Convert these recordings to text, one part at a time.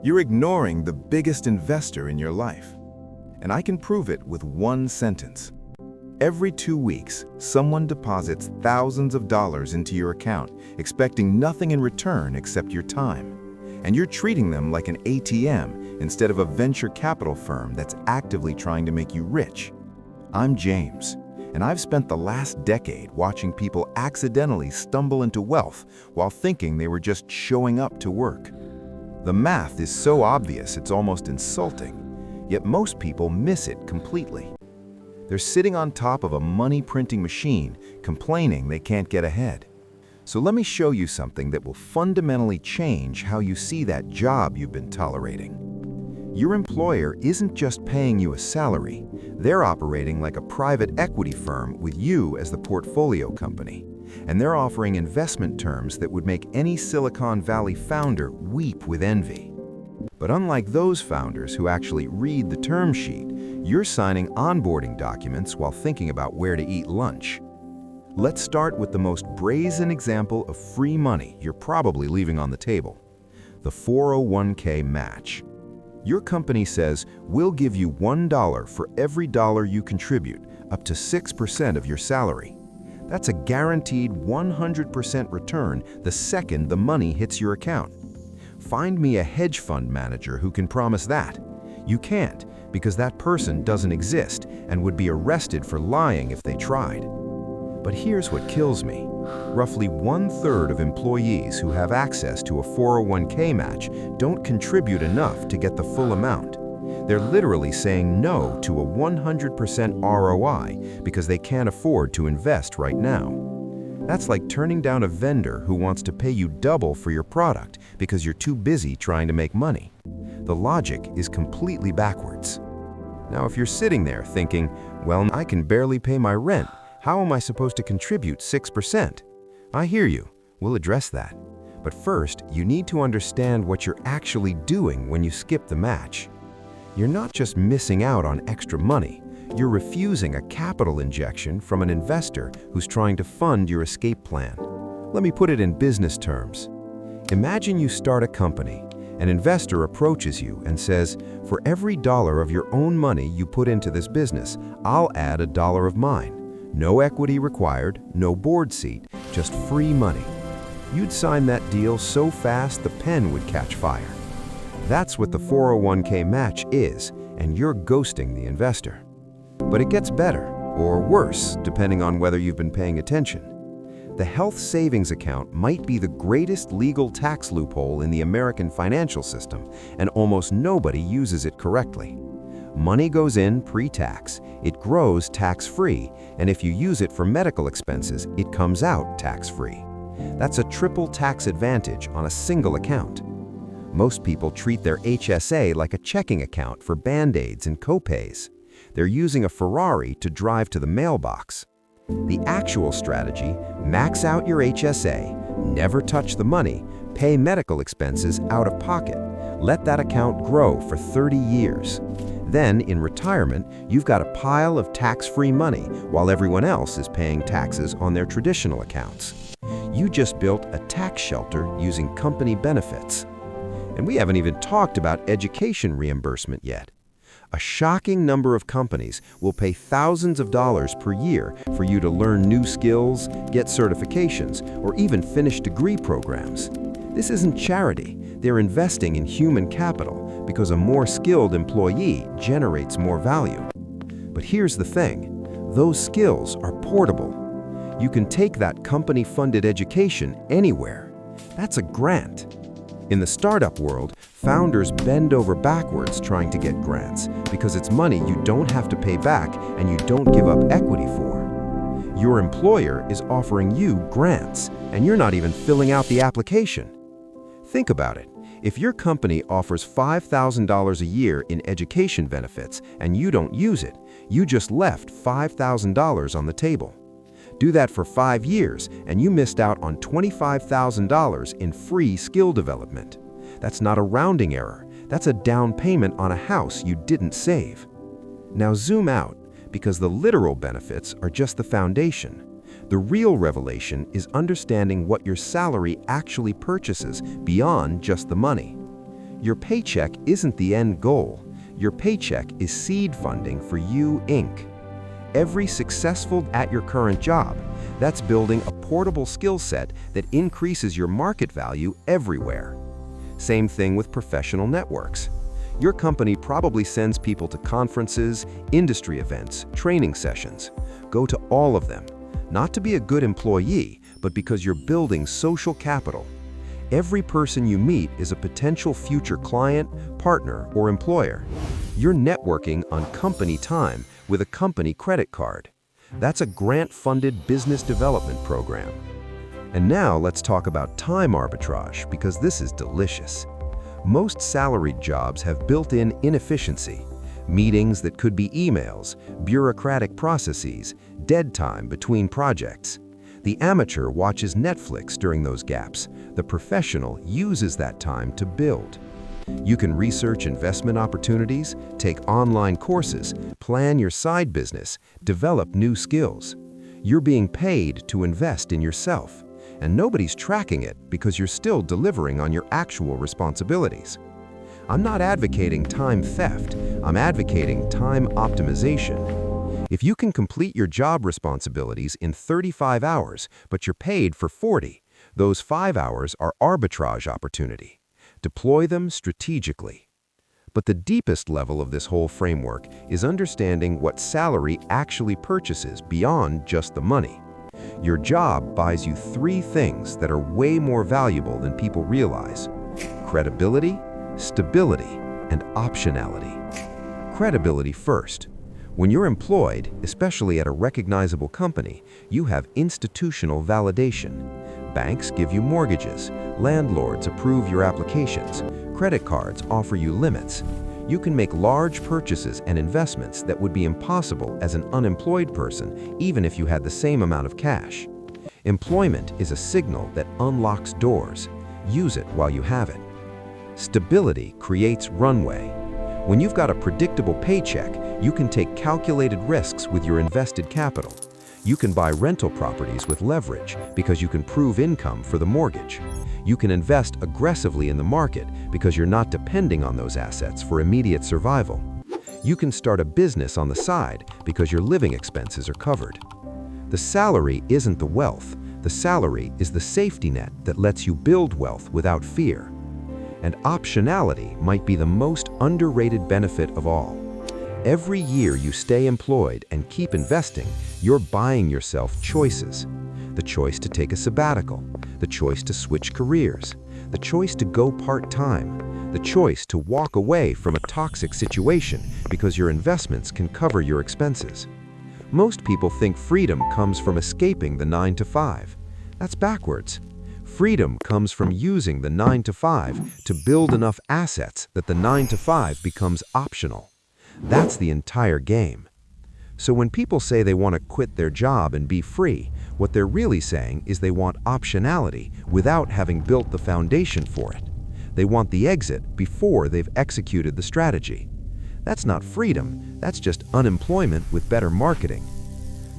You're ignoring the biggest investor in your life. And I can prove it with one sentence. Every 2 weeks, someone deposits thousands of dollars into your account, expecting nothing in return except your time. And you're treating them like an ATM instead of a venture capital firm that's actively trying to make you rich. I'm James, and I've spent the last decade watching people accidentally stumble into wealth while thinking they were just showing up to work. The math is so obvious it's almost insulting, yet most people miss it completely. They're sitting on top of a money-printing machine, complaining they can't get ahead. So let me show you something that will fundamentally change how you see that job you've been tolerating. Your employer isn't just paying you a salary, they're operating like a private equity firm with you as the portfolio company. And they're offering investment terms that would make any Silicon Valley founder weep with envy. But unlike those founders who actually read the term sheet, you're signing onboarding documents while thinking about where to eat lunch. Let's start with the most brazen example of free money you're probably leaving on the table: the 401k match. Your company says, we'll give you $1 for every dollar you contribute, up to 6% of your salary. That's a guaranteed 100% return the second the money hits your account. Find me a hedge fund manager who can promise that. You can't, because that person doesn't exist and would be arrested for lying if they tried. But here's what kills me. Roughly 1/3 of employees who have access to a 401k match don't contribute enough to get the full amount. They're literally saying no to a 100% ROI because they can't afford to invest right now. That's like turning down a vendor who wants to pay you double for your product because you're too busy trying to make money. The logic is completely backwards. Now, if you're sitting there thinking, well, I can barely pay my rent, how am I supposed to contribute 6%? I hear you. We'll address that. But first, you need to understand what you're actually doing when you skip the match. You're not just missing out on extra money. You're refusing a capital injection from an investor who's trying to fund your escape plan. Let me put it in business terms. Imagine you start a company. An investor approaches you and says, for every dollar of your own money you put into this business, I'll add $1 of mine. No equity required, no board seat, just free money. You'd sign that deal so fast the pen would catch fire. That's what the 401k match is, and you're ghosting the investor. But it gets better, or worse, depending on whether you've been paying attention. The health savings account might be the greatest legal tax loophole in the American financial system, and almost nobody uses it correctly. Money goes in pre-tax, it grows tax-free, and if you use it for medical expenses, it comes out tax-free. That's a triple tax advantage on a single account. Most people treat their HSA like a checking account for Band-Aids and copays. They're using a Ferrari to drive to the mailbox. The actual strategy: max out your HSA, never touch the money, pay medical expenses out of pocket. Let that account grow for 30 years. Then, in retirement, you've got a pile of tax-free money while everyone else is paying taxes on their traditional accounts. You just built a tax shelter using company benefits. And we haven't even talked about education reimbursement yet. A shocking number of companies will pay thousands of dollars per year for you to learn new skills, get certifications, or even finish degree programs. This isn't charity. They're investing in human capital because a more skilled employee generates more value. But here's the thing. Those skills are portable. You can take that company-funded education anywhere. That's a grant. In the startup world, founders bend over backwards trying to get grants because it's money you don't have to pay back and you don't give up equity for. Your employer is offering you grants, and you're not even filling out the application. Think about it. If your company offers $5,000 a year in education benefits and you don't use it, you just left $5,000 on the table. Do that for 5 years, and you missed out on $25,000 in free skill development. That's not a rounding error. That's a down payment on a house you didn't save. Now zoom out, because the literal benefits are just the foundation. The real revelation is understanding what your salary actually purchases beyond just the money. Your paycheck isn't the end goal. Your paycheck is seed funding for you, Inc. Every successful at your current job, that's building a portable skill set that increases your market value everywhere. Same thing with professional networks. Your company probably sends people to conferences, industry events, training sessions. Go to all of them, not to be a good employee, but because you're building social capital. Every person you meet is a potential future client, partner, or employer. You're networking on company time with a company credit card. That's a grant-funded business development program. And now let's talk about time arbitrage, because this is delicious. Most salaried jobs have built-in inefficiency. Meetings that could be emails, bureaucratic processes, dead time between projects. The amateur watches Netflix during those gaps. The professional uses that time to build. You can research investment opportunities, take online courses, plan your side business, develop new skills. You're being paid to invest in yourself, and nobody's tracking it because you're still delivering on your actual responsibilities. I'm not advocating time theft, I'm advocating time optimization. If you can complete your job responsibilities in 35 hours, but you're paid for 40, those 5 hours are arbitrage opportunity. Deploy them strategically. But the deepest level of this whole framework is understanding what salary actually purchases beyond just the money. Your job buys you 3 things that are way more valuable than people realize: credibility, stability, and optionality. Credibility first. When you're employed, especially at a recognizable company, you have institutional validation. Banks give you mortgages, landlords approve your applications, credit cards offer you limits. You can make large purchases and investments that would be impossible as an unemployed person, even if you had the same amount of cash. Employment is a signal that unlocks doors. Use it while you have it. Stability creates runway. When you've got a predictable paycheck, you can take calculated risks with your invested capital. You can buy rental properties with leverage because you can prove income for the mortgage. You can invest aggressively in the market because you're not depending on those assets for immediate survival. You can start a business on the side because your living expenses are covered. The salary isn't the wealth. The salary is the safety net that lets you build wealth without fear. And optionality might be the most underrated benefit of all. Every year you stay employed and keep investing, you're buying yourself choices. The choice to take a sabbatical, the choice to switch careers, the choice to go part-time, the choice to walk away from a toxic situation because your investments can cover your expenses. Most people think freedom comes from escaping the 9-to-5. That's backwards. Freedom comes from using the 9-to-5 to build enough assets that the 9-to-5 becomes optional. That's the entire game. So when people say they want to quit their job and be free, what they're really saying is they want optionality without having built the foundation for it. They want the exit before they've executed the strategy. That's not freedom, that's just unemployment with better marketing.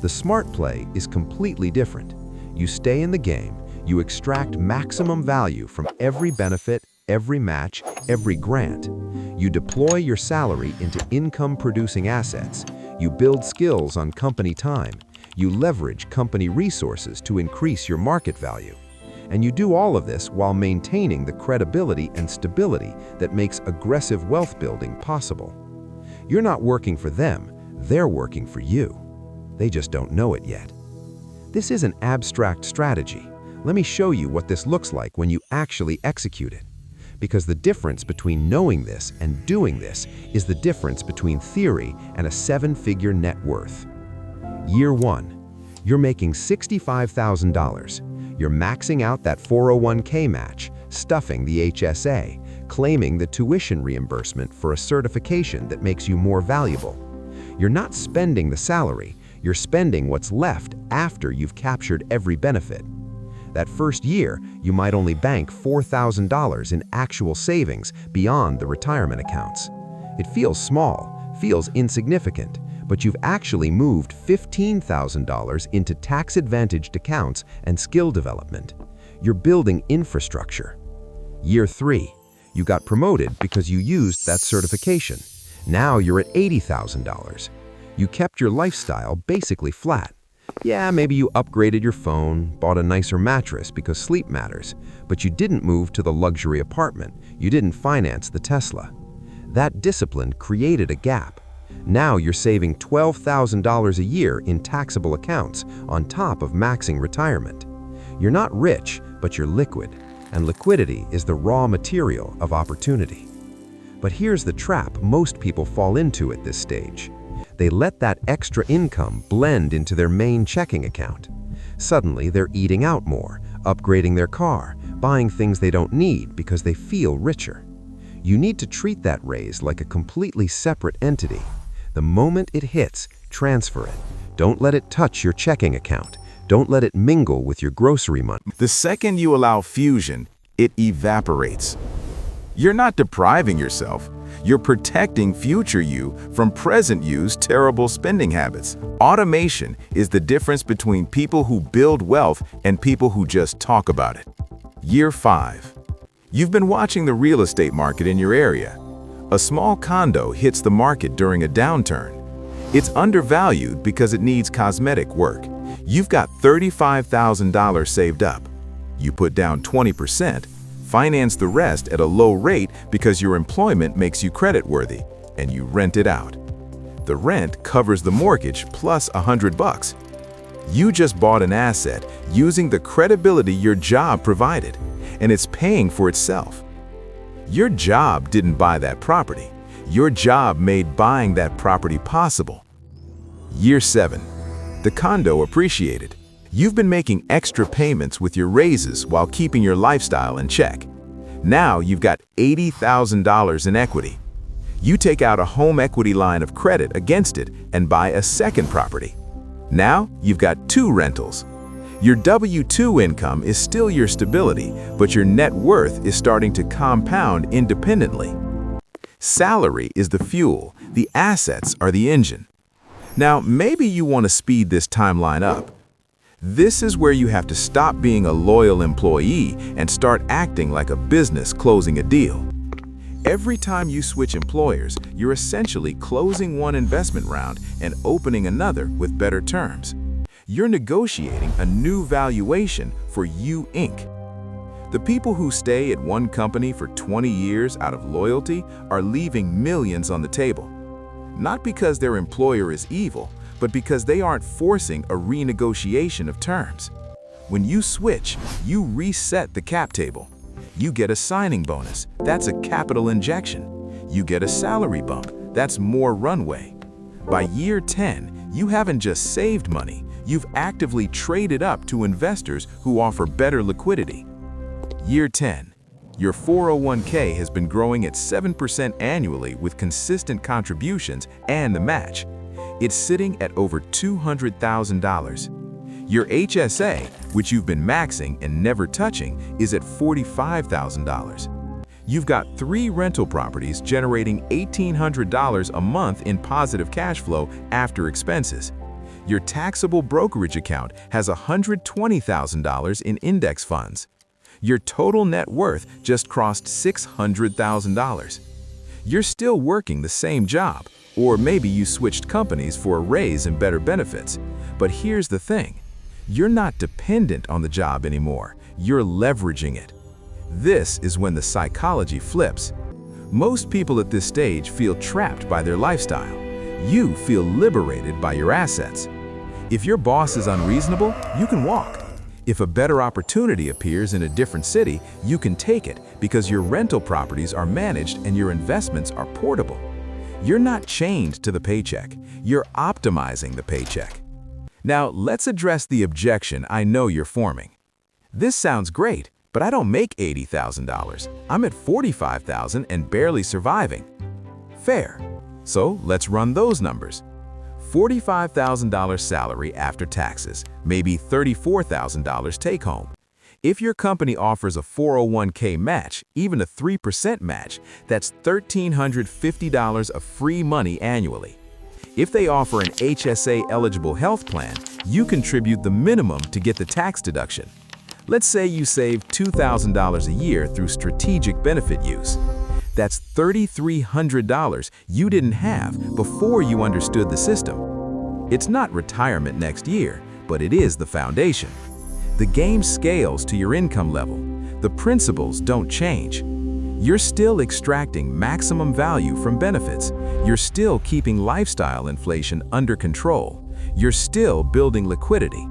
The smart play is completely different. You stay in the game, you extract maximum value from every benefit, every match, every grant. You deploy your salary into income-producing assets. You build skills on company time. You leverage company resources to increase your market value. And you do all of this while maintaining the credibility and stability that makes aggressive wealth building possible. You're not working for them, they're working for you. They just don't know it yet. This is an abstract strategy. Let me show you what this looks like when you actually execute it. Because the difference between knowing this and doing this is the difference between theory and a 7-figure net worth. Year 1, you're making $65,000. You're maxing out that 401k match, stuffing the HSA, claiming the tuition reimbursement for a certification that makes you more valuable. You're not spending the salary, you're spending what's left after you've captured every benefit. That first year, you might only bank $4,000 in actual savings beyond the retirement accounts. It feels small, feels insignificant, but you've actually moved $15,000 into tax-advantaged accounts and skill development. You're building infrastructure. Year 3, You got promoted because you used that certification. Now you're at $80,000. You kept your lifestyle basically flat. Yeah, maybe you upgraded your phone, bought a nicer mattress because sleep matters, but you didn't move to the luxury apartment. You didn't finance the Tesla. That discipline created a gap. Now you're saving $12,000 a year in taxable accounts on top of maxing retirement. You're not rich, but you're liquid, and liquidity is the raw material of opportunity. But here's the trap most people fall into at this stage. They let that extra income blend into their main checking account. Suddenly, they're eating out more, upgrading their car, buying things they don't need because they feel richer. You need to treat that raise like a completely separate entity. The moment it hits, transfer it. Don't let it touch your checking account. Don't let it mingle with your grocery money. The second you allow fusion, it evaporates. You're not depriving yourself. You're protecting future you from present you's terrible spending habits. Automation is the difference between people who build wealth and people who just talk about it. Year 5. You've been watching the real estate market in your area. A small condo hits the market during a downturn. It's undervalued because it needs cosmetic work. You've got $35,000 saved up. You put down 20%, finance the rest at a low rate because your employment makes you creditworthy, and you rent it out. The rent covers the mortgage plus $100. You just bought an asset using the credibility your job provided, and it's paying for itself. Your job didn't buy that property. Your job made buying that property possible. Year 7. The condo appreciated. You've been making extra payments with your raises while keeping your lifestyle in check. Now you've got $80,000 in equity. You take out a home equity line of credit against it and buy a second property. Now you've got 2 rentals. Your W-2 income is still your stability, but your net worth is starting to compound independently. Salary is the fuel, the assets are the engine. Now, maybe you want to speed this timeline up. This is where you have to stop being a loyal employee and start acting like a business closing a deal. Every time you switch employers, you're essentially closing one investment round and opening another with better terms. You're negotiating a new valuation for you, Inc. The people who stay at one company for 20 years out of loyalty are leaving millions on the table. Not because their employer is evil, but because they aren't forcing a renegotiation of terms. When you switch, you reset the cap table. You get a signing bonus, that's a capital injection. You get a salary bump, that's more runway. By year 10, you haven't just saved money, you've actively traded up to investors who offer better liquidity. Year 10. Your 401k has been growing at 7% annually with consistent contributions and the match. It's sitting at over $200,000. Your HSA, which you've been maxing and never touching, is at $45,000. You've got 3 rental properties generating $1,800 a month in positive cash flow after expenses. Your taxable brokerage account has $120,000 in index funds. Your total net worth just crossed $600,000. You're still working the same job, or maybe you switched companies for a raise and better benefits. But here's the thing, you're not dependent on the job anymore, you're leveraging it. This is when the psychology flips. Most people at this stage feel trapped by their lifestyle. You feel liberated by your assets. If your boss is unreasonable, you can walk. If a better opportunity appears in a different city, you can take it because your rental properties are managed and your investments are portable. You're not chained to the paycheck, you're optimizing the paycheck. Now, let's address the objection I know you're forming. This sounds great, but I don't make $80,000. I'm at $45,000 and barely surviving. Fair. So let's run those numbers. $45,000 salary after taxes, maybe $34,000 take home. If your company offers a 401k match, even a 3% match, that's $1,350 of free money annually. If they offer an HSA-eligible health plan, you contribute the minimum to get the tax deduction. Let's say you save $2,000 a year through strategic benefit use. That's $3,300 you didn't have before you understood the system. It's not retirement next year, but it is the foundation. The game scales to your income level. The principles don't change. You're still extracting maximum value from benefits. You're still keeping lifestyle inflation under control. You're still building liquidity.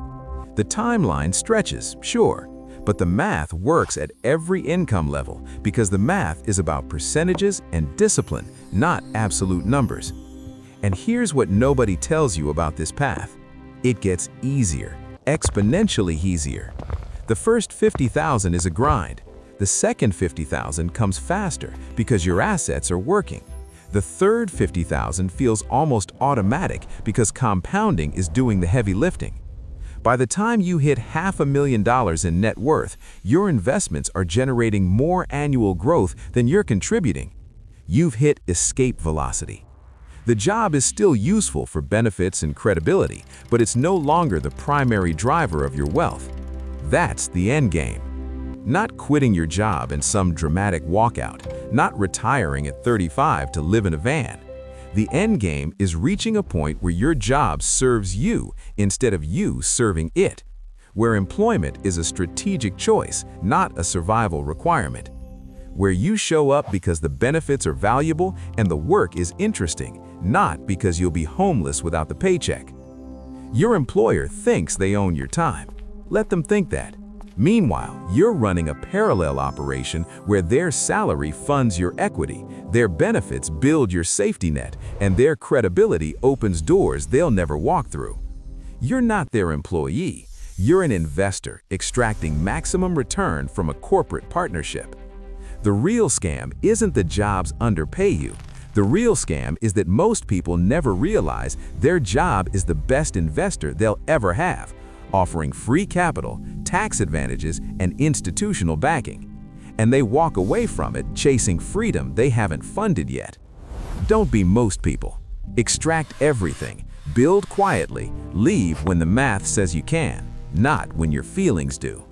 The timeline stretches, sure, but the math works at every income level because the math is about percentages and discipline, not absolute numbers. And here's what nobody tells you about this path. It gets easier, exponentially easier. The first 50,000 is a grind. The second 50,000 comes faster because your assets are working. The third 50,000 feels almost automatic because compounding is doing the heavy lifting. By the time you hit $500,000 in net worth, your investments are generating more annual growth than you're contributing. You've hit escape velocity. The job is still useful for benefits and credibility, but it's no longer the primary driver of your wealth. That's the end game. Not quitting your job in some dramatic walkout, not retiring at 35 to live in a van. The end game is reaching a point where your job serves you instead of you serving it, where employment is a strategic choice, not a survival requirement, where you show up because the benefits are valuable and the work is interesting, not because you'll be homeless without the paycheck. Your employer thinks they own your time. Let them think that. Meanwhile, you're running a parallel operation where their salary funds your equity, their benefits build your safety net, and their credibility opens doors they'll never walk through. You're not their employee. You're an investor extracting maximum return from a corporate partnership. The real scam isn't the jobs underpay you. The real scam is that most people never realize their job is the best investor they'll ever have, offering free capital, tax advantages, and institutional backing. And they walk away from it chasing freedom they haven't funded yet. Don't be most people. Extract everything, build quietly, leave when the math says you can, not when your feelings do.